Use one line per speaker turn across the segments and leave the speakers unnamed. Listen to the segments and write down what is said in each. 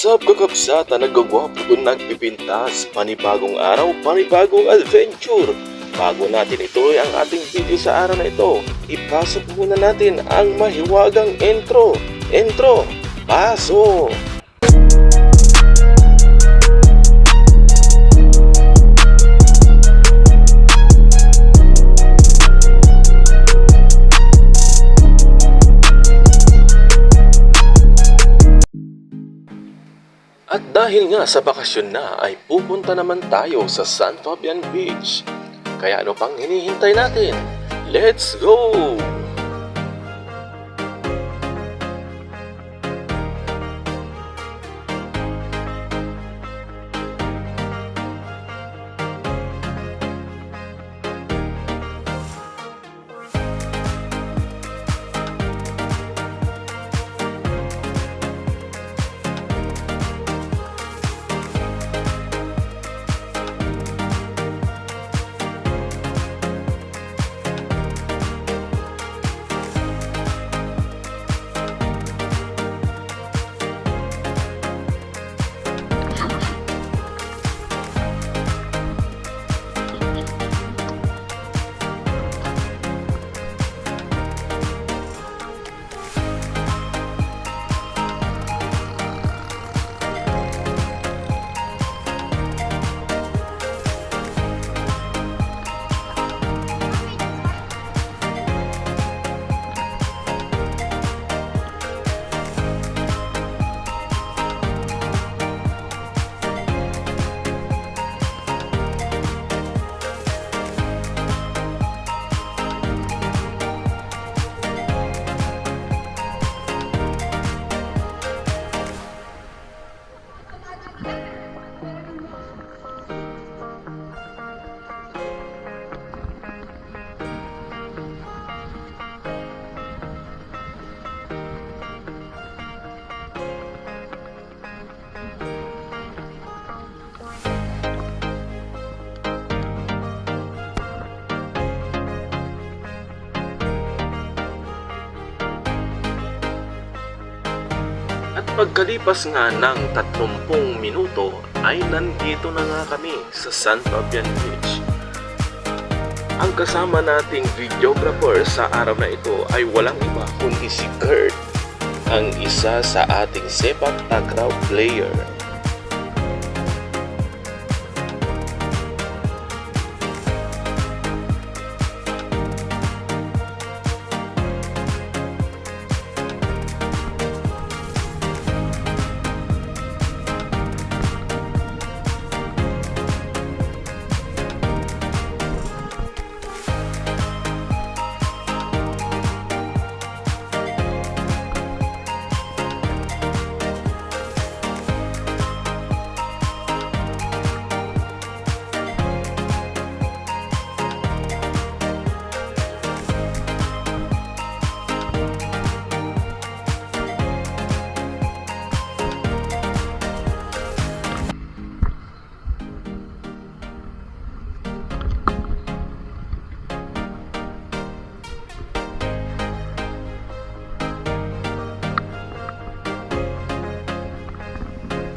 What's up kakabsata, nagagwapo kung nagpipintas, panibagong araw, panibagong adventure. Bago natin ituloy ang ating video sa araw na ito, ipasok muna natin ang mahiwagang intro. Paso! At dahil nga sa bakasyon na ay pupunta naman tayo sa San Fabian Beach. Kaya ano pang hinihintay natin? Let's go! At pagkalipas nga ng 30 minuto ay nandito na nga kami sa San Fabian Beach. Ang kasama nating videographer sa araw na ito ay walang iba kundi si Kurt, ang isa sa ating sepak takraw player.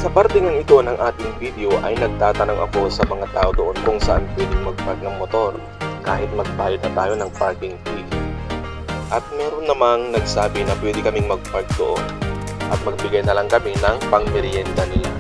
Sa partingang ito ng ating video ay nagtatanong ako sa mga tao doon kung saan pwedeng mag-park ng motor kahit magbayad na tayo ng parking fee. At meron namang nagsabi na pwede kaming mag-park doon at magbigay na lang kami ng pangmerienda nila.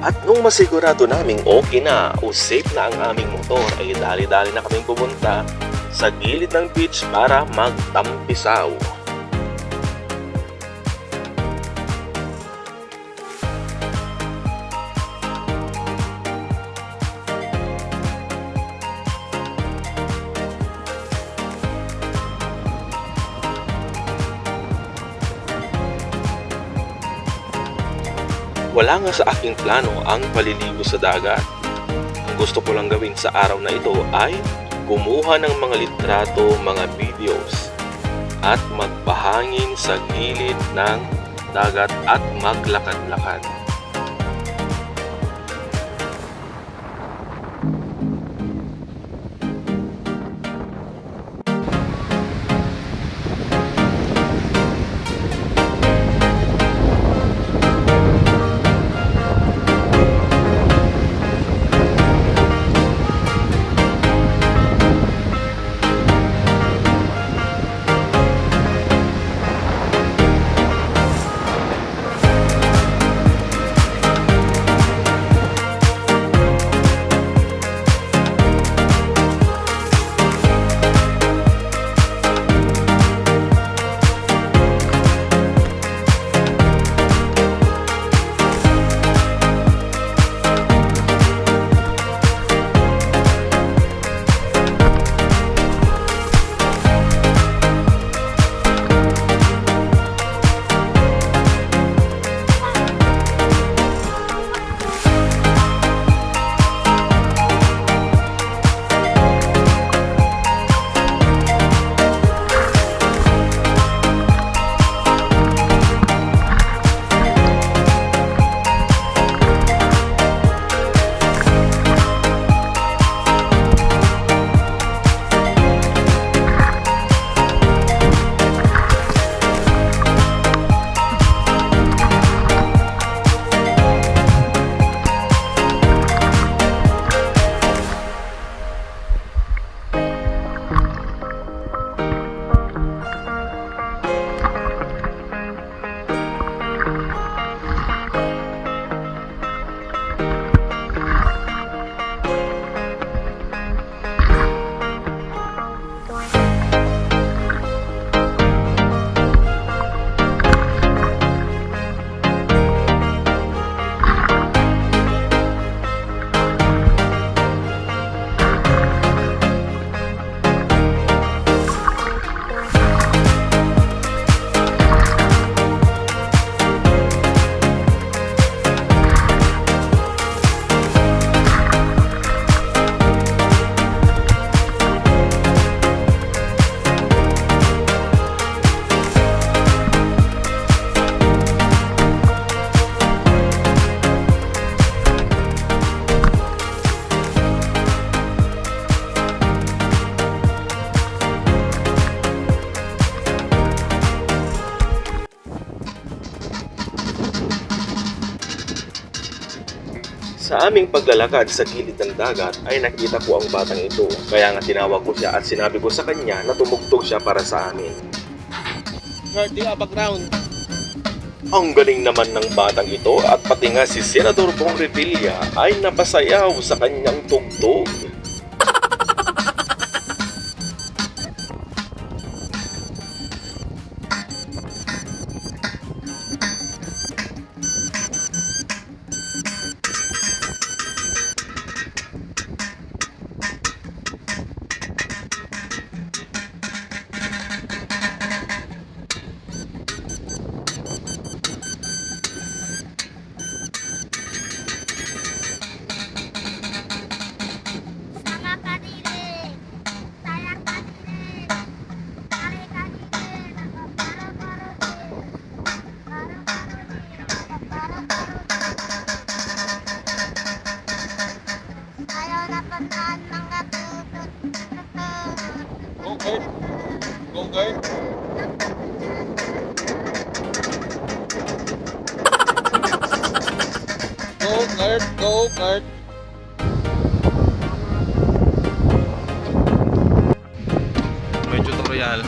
At nung masigurado naming okay na o safe na ang aming motor ay dali-dali na kaming pumunta sa gilid ng beach para magtampisaw. Wala nga sa aking plano ang paliligo sa dagat. Ang gusto ko lang gawin sa araw na ito ay kumuha ng mga litrato, mga videos at magpahangin sa gilid ng dagat at maglakad-lakad. Sa aming paglalakad sa gilid ng dagat ay nakita ko ang batang ito, kaya nga tinawag ko siya at sinabi ko sa kanya na tumugtog siya para sa amin.
Background.
Ang galing naman ng batang ito at pati nga si Senador Bong Revilla ay napasayaw sa kanyang tugtog.
Go, Kurt. Go, Kurt. Go, Kurt. Go, Kurt.
May tutorial.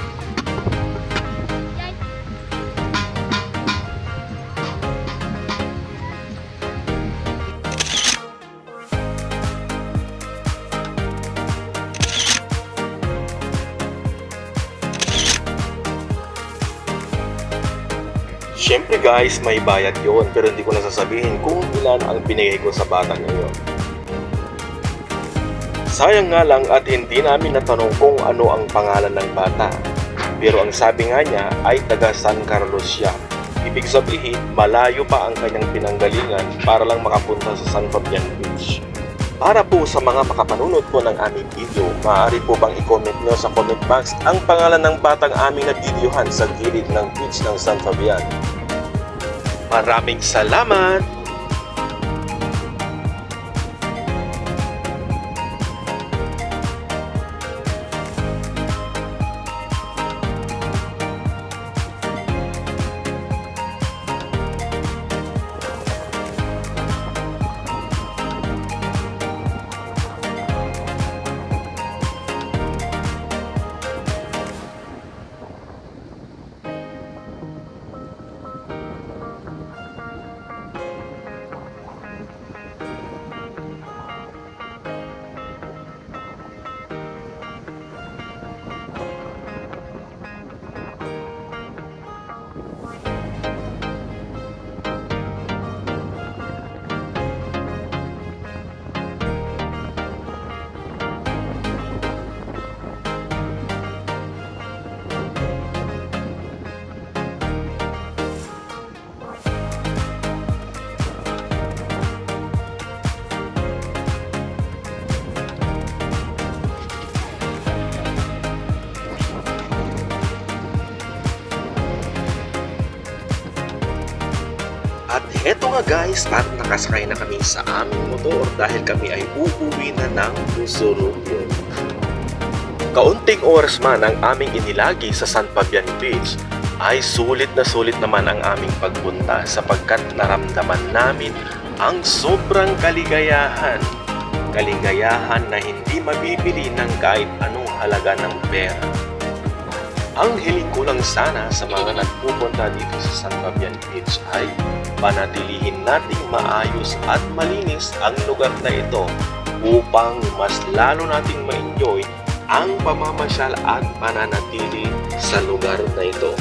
Siyempre guys, may bayad yon pero hindi ko nasasabihin kung ilan ang binigay ko sa batang ngayon. Sayang nga lang at hindi namin natanong kung ano ang pangalan ng bata. Pero ang sabi nga niya ay taga San Carlos siya. Ibig sabihin, malayo pa ang kanyang pinanggalingan para lang makapunta sa San Fabian Beach. Para po sa mga makapanunod po ng aming video, maaari po bang i-comment nyo sa comment box ang pangalan ng batang aming nabidyohan sa gilid ng beach ng San Fabian. Maraming salamat! At heto nga guys, at nakasakay na kami sa aming motor dahil kami ay uuwi na ng Busurugyo. Kaunting oras man ang aming inilagi sa San Fabian Beach, ay sulit naman ang aming pagpunta sapagkat naramdaman namin ang sobrang kaligayahan. Kaligayahan na hindi mabibili ng kahit anong halaga ng pera. Ang hiling ko lang sana sa mga nagpupunta dito sa San Fabian Beach ay panatilihin nating maayos at malinis ang lugar na ito upang mas lalo nating ma-enjoy ang pamamasyal at pananatili sa lugar na ito.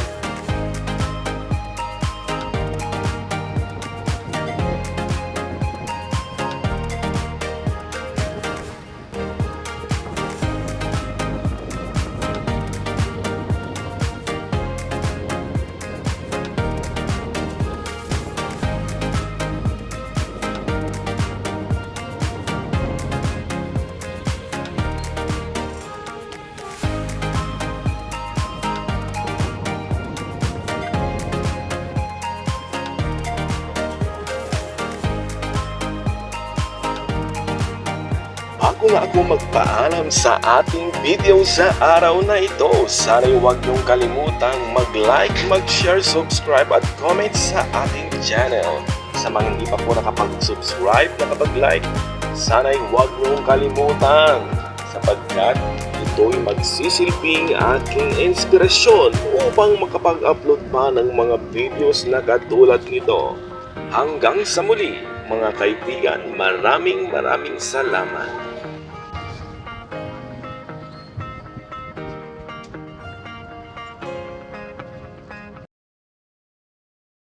Bago nga ako magpaalam sa ating video sa araw na ito, sana'y huwag niyong kalimutang mag-like, mag-share, subscribe at comment sa ating channel. Sa mga hindi pa po nakapag-subscribe, nakapag-like, sana'y huwag niyong kalimutan sapagkat ito'y magsisilbing aking inspirasyon upang makapag-upload pa ng mga videos na katulad nito. Hanggang sa muli, mga kaibigan, maraming salamat.